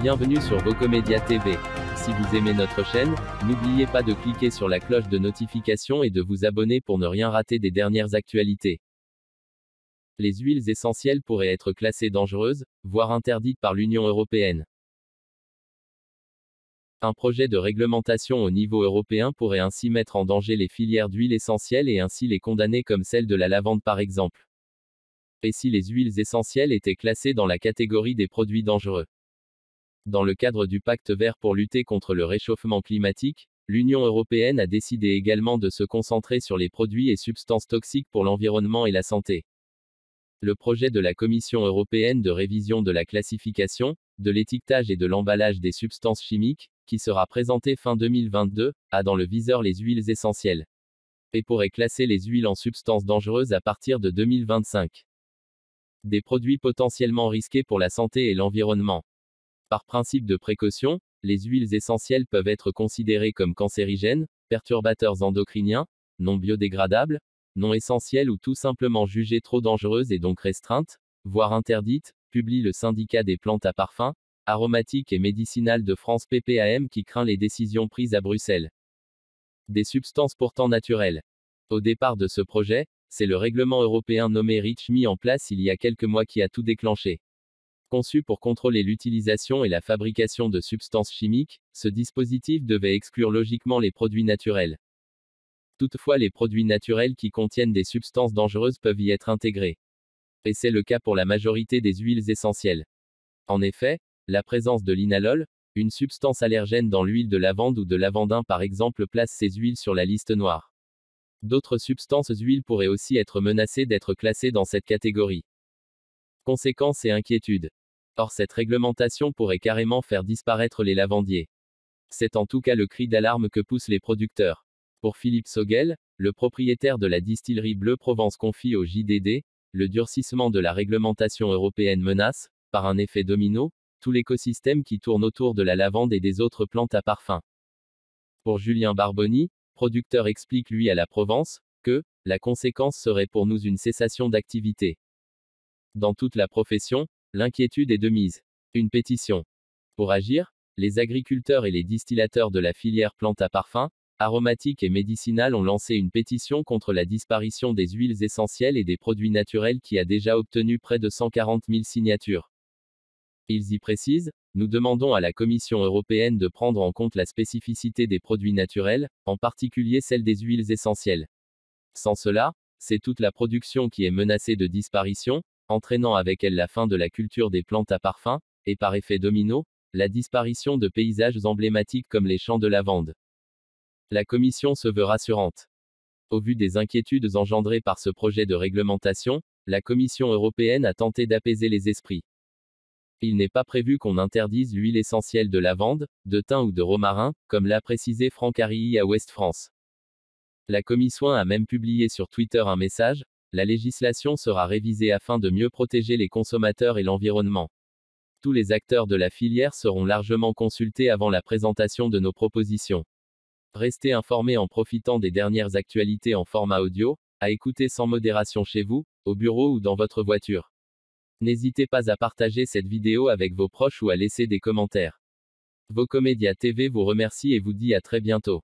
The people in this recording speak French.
Bienvenue sur Vocomédia TV. Si vous aimez notre chaîne, n'oubliez pas de cliquer sur la cloche de notification et de vous abonner pour ne rien rater des dernières actualités. Les huiles essentielles pourraient être classées dangereuses, voire interdites par l'Union européenne. Un projet de réglementation au niveau européen pourrait ainsi mettre en danger les filières d'huiles essentielles et ainsi les condamner comme celle de la lavande par exemple. Et si les huiles essentielles étaient classées dans la catégorie des produits dangereux? Dans le cadre du Pacte vert pour lutter contre le réchauffement climatique, l'Union européenne a décidé également de se concentrer sur les produits et substances toxiques pour l'environnement et la santé. Le projet de la Commission européenne de révision de la classification, de l'étiquetage et de l'emballage des substances chimiques, qui sera présenté fin 2022, a dans le viseur les huiles essentielles. Et pourrait classer les huiles en substances dangereuses à partir de 2025. Des produits potentiellement risqués pour la santé et l'environnement. Par principe de précaution, les huiles essentielles peuvent être considérées comme cancérigènes, perturbateurs endocriniens, non biodégradables, non essentielles ou tout simplement jugées trop dangereuses et donc restreintes, voire interdites, publie le syndicat des plantes à parfum, aromatiques et médicinales de France PPAM qui craint les décisions prises à Bruxelles. Des substances pourtant naturelles. Au départ de ce projet, c'est le règlement européen nommé REACH mis en place il y a quelques mois qui a tout déclenché. Conçu pour contrôler l'utilisation et la fabrication de substances chimiques, ce dispositif devait exclure logiquement les produits naturels. Toutefois, les produits naturels qui contiennent des substances dangereuses peuvent y être intégrés. Et c'est le cas pour la majorité des huiles essentielles. En effet, la présence de linalol, une substance allergène dans l'huile de lavande ou de lavandin par exemple, place ces huiles sur la liste noire. D'autres substances huiles pourraient aussi être menacées d'être classées dans cette catégorie. Conséquences et inquiétudes. Or, cette réglementation pourrait carrément faire disparaître les lavandiers. C'est en tout cas le cri d'alarme que poussent les producteurs. Pour Philippe Sogel, le propriétaire de la distillerie Bleu Provence confie au JDD, le durcissement de la réglementation européenne menace, par un effet domino, tout l'écosystème qui tourne autour de la lavande et des autres plantes à parfum. Pour Julien Barboni, producteur, explique lui à la Provence, que la conséquence serait pour nous une cessation d'activité. Dans toute la profession, l'inquiétude est de mise. Une pétition. Pour agir, les agriculteurs et les distillateurs de la filière plantes à parfum, aromatiques et médicinales ont lancé une pétition contre la disparition des huiles essentielles et des produits naturels qui a déjà obtenu près de 140 000 signatures. Ils y précisent, nous demandons à la Commission européenne de prendre en compte la spécificité des produits naturels, en particulier celle des huiles essentielles. Sans cela, c'est toute la production qui est menacée de disparition, entraînant avec elle la fin de la culture des plantes à parfum, et par effet domino, la disparition de paysages emblématiques comme les champs de lavande. La Commission se veut rassurante. Au vu des inquiétudes engendrées par ce projet de réglementation, la Commission européenne a tenté d'apaiser les esprits. Il n'est pas prévu qu'on interdise l'huile essentielle de lavande, de thym ou de romarin, comme l'a précisé Franck Harilly à Ouest France. La Commission a même publié sur Twitter un message: la législation sera révisée afin de mieux protéger les consommateurs et l'environnement. Tous les acteurs de la filière seront largement consultés avant la présentation de nos propositions. Restez informés en profitant des dernières actualités en format audio, à écouter sans modération chez vous, au bureau ou dans votre voiture. N'hésitez pas à partager cette vidéo avec vos proches ou à laisser des commentaires. Vocomédia TV vous remercie et vous dit à très bientôt.